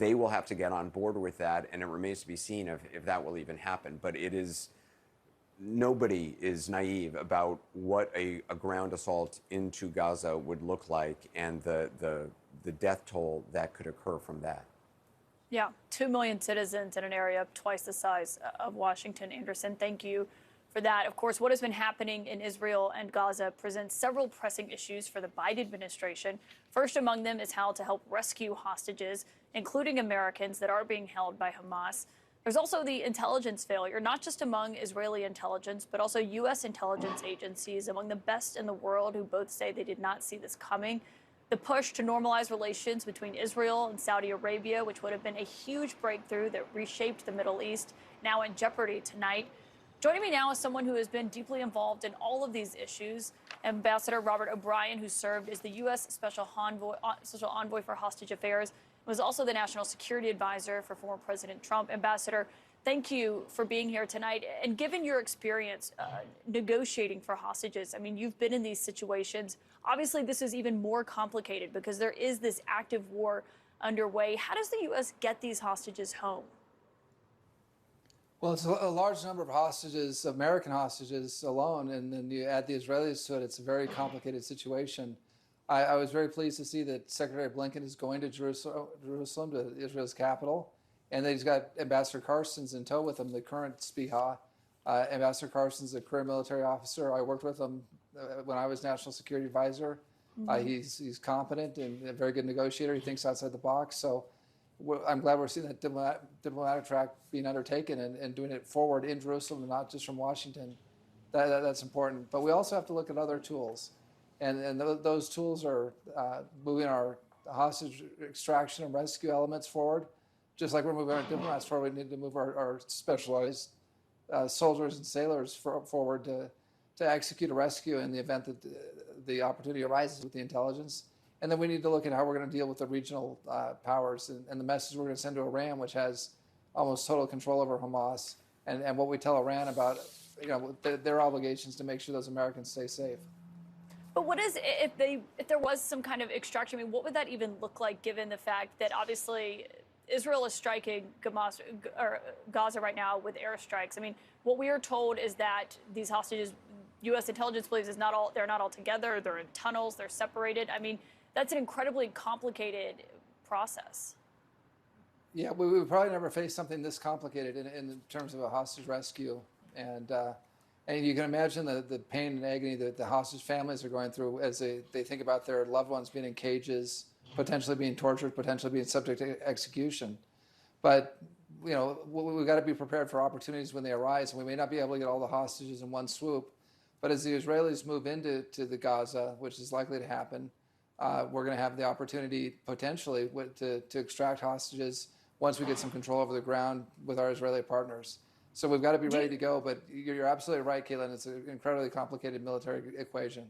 they will have to get on board with that, and it remains to be seen if that will even happen. But it is, nobody is naive about what a ground assault into Gaza would look like, and the death toll that could occur from that. Yeah, 2 million citizens in an area twice the size of Washington. Anderson, thank you for that. Of course, what has been happening in Israel and Gaza presents several pressing issues for the Biden administration. First among them is how to help rescue hostages, including Americans that are being held by Hamas. There's also the intelligence failure, not just among Israeli intelligence, but also U.S. intelligence agencies, among the best in the world, who both say they did not see this coming. The push to normalize relations between Israel and Saudi Arabia, which would have been a huge breakthrough that reshaped the Middle East, now in jeopardy tonight. Joining me now is someone who has been deeply involved in all of these issues, Ambassador Robert O'Brien, who served as the U.S. Special Envoy for Hostage Affairs, was also the National Security Advisor for former President Trump. Ambassador, thank you for being here tonight. And given your experience negotiating for hostages, I mean, you've been in these situations. Obviously, this is even more complicated because there is this active war underway. How does the U.S. get these hostages home? Well, it's a large number of hostages, American hostages alone, and then you add the Israelis to it. It's a very complicated situation. I was very pleased to see that Secretary Blinken is going to Jerusalem, to Israel's capital, and that he's got Ambassador Carstens in tow with him, the current Spiha. Ambassador Carstens is a career military officer. I worked with him when I was National Security Advisor. He's competent and a very good negotiator. He thinks outside the box. So I'm glad we're seeing that diplomatic track being undertaken and doing it forward in Jerusalem and not just from Washington. That's important. But we also have to look at other tools. And those tools are moving our hostage extraction and rescue elements forward. Just like we're moving our diplomats forward, we need to move our specialized soldiers and sailors forward to execute a rescue in the event that the opportunity arises with the intelligence. And then we need to look at how we're going to deal with the regional powers and the message we're going to send to Iran, which has almost total control over Hamas, and what we tell Iran about their obligations to make sure those Americans stay safe. But what is, if there was some kind of extraction, I mean, what would that even look like, given the fact that obviously Israel is striking Gaza right now with airstrikes? I mean, what we are told is that these hostages, U.S. intelligence believes, they're not all together. They're in tunnels. They're separated. I mean, that's an incredibly complicated process. Yeah, we would probably never face something this complicated in terms of a hostage rescue. And you can imagine the pain and agony that the hostage families are going through as they think about their loved ones being in cages, potentially being tortured, potentially being subject to execution. But, we've got to be prepared for opportunities when they arise. And we may not be able to get all the hostages in one swoop. But as the Israelis move into the Gaza, which is likely to happen, we're going to have the opportunity potentially to extract hostages once we get some control over the ground with our Israeli partners. So we've got to be ready to go. But you're absolutely right, Kaitlan. It's an incredibly complicated military equation.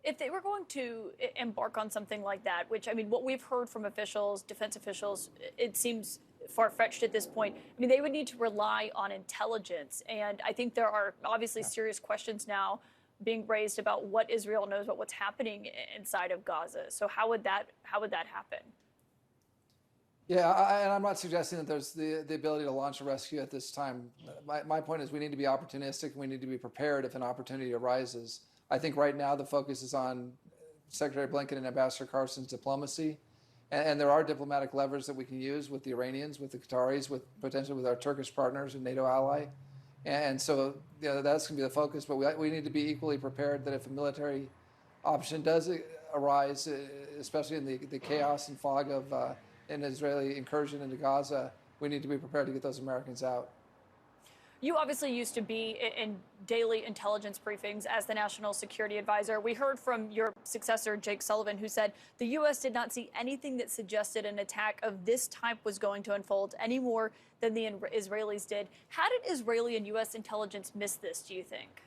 If they were going to embark on something like that, which, I mean, what we've heard from officials, defense officials, it seems far-fetched at this point. I mean, they would need to rely on intelligence. And I think there are obviously serious questions now being raised about what Israel knows about what's happening inside of Gaza. So how would that happen? Yeah, and I'm not suggesting that there's the ability to launch a rescue at this time. My point is we need to be opportunistic and we need to be prepared if an opportunity arises. I think right now the focus is on Secretary Blinken and Ambassador Carstens' diplomacy. And there are diplomatic levers that we can use with the Iranians, with the Qataris, potentially with our Turkish partners and NATO ally. And so that's going to be the focus. But we need to be equally prepared that if a military option does arise, especially in the chaos and fog of an Israeli incursion into Gaza, we need to be prepared to get those Americans out. You obviously used to be in daily intelligence briefings as the National Security Advisor. We heard from your successor, Jake Sullivan, who said the U.S. did not see anything that suggested an attack of this type was going to unfold any more than the Israelis did. How did Israeli and U.S. intelligence miss this, do you think?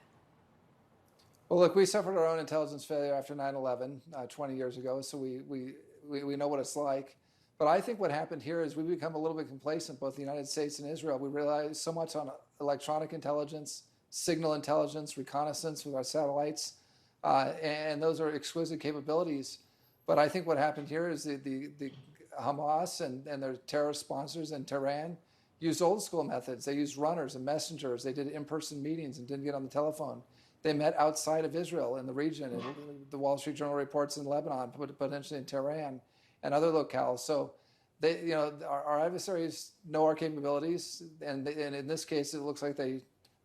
Well, look, we suffered our own intelligence failure after 9/11 20 years ago, so we know what it's like. But I think what happened here is we become a little bit complacent, both the United States and Israel. We rely so much on electronic intelligence, signal intelligence, reconnaissance with our satellites, and those are exquisite capabilities. But I think what happened here is the Hamas and their terrorist sponsors in Tehran used old school methods. They used runners and messengers. They did in-person meetings and didn't get on the telephone. They met outside of Israel in the region. And the Wall Street Journal reports in Lebanon, potentially in Tehran and other locales. So they, our adversaries know our capabilities, and in this case, it looks like they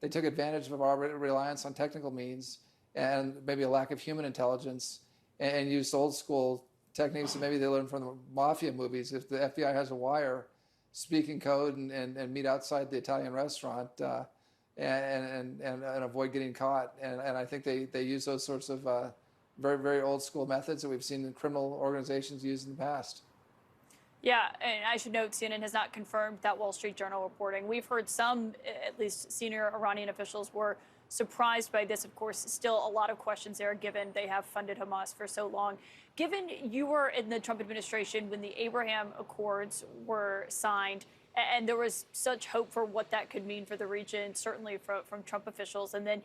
took advantage of our reliance on technical means and maybe a lack of human intelligence, and used old school techniques that maybe they learned from the mafia movies. If the FBI has a wire, speak in code and meet outside the Italian restaurant and avoid getting caught. And I think they use those sorts of very, very old school methods that we've seen criminal organizations use in the past. Yeah, and I should note CNN has not confirmed that Wall Street Journal reporting. We've heard some, at least senior Iranian officials, were surprised by this. Of course, still a lot of questions there, given they have funded Hamas for so long. Given you were in the Trump administration when the Abraham Accords were signed, and there was such hope for what that could mean for the region, certainly from Trump officials, and then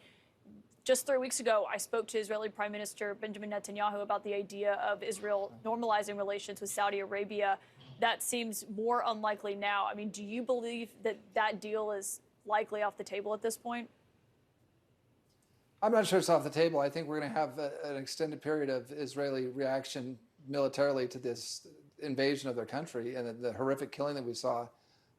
just 3 weeks ago, I spoke to Israeli Prime Minister Benjamin Netanyahu about the idea of Israel normalizing relations with Saudi Arabia. That seems more unlikely now. I mean, do you believe that that deal is likely off the table at this point? I'm not sure it's off the table. I think we're going to have an extended period of Israeli reaction militarily to this invasion of their country and the horrific killing that we saw.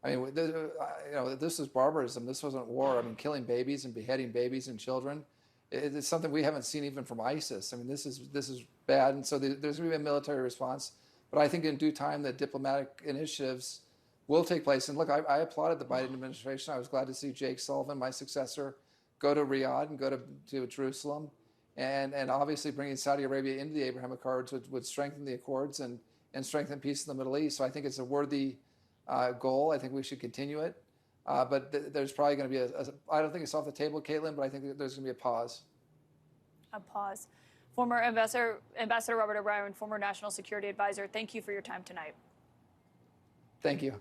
I mean, this is barbarism. This wasn't war. I mean, killing babies and beheading babies and children. It's something we haven't seen even from ISIS. I mean, this is bad. And so there's going to be a military response. But I think in due time, the diplomatic initiatives will take place. And look, I applauded the Biden administration. I was glad to see Jake Sullivan, my successor, go to Riyadh and go to Jerusalem. And obviously bringing Saudi Arabia into the Abraham Accords would strengthen the Accords and strengthen peace in the Middle East. So I think it's a worthy goal. I think we should continue it. But there's probably going to be I don't think it's off the table, Kaitlan, but I think there's going to be a pause. A pause. Former Ambassador Robert O'Brien, former National Security Advisor, thank you for your time tonight. Thank you.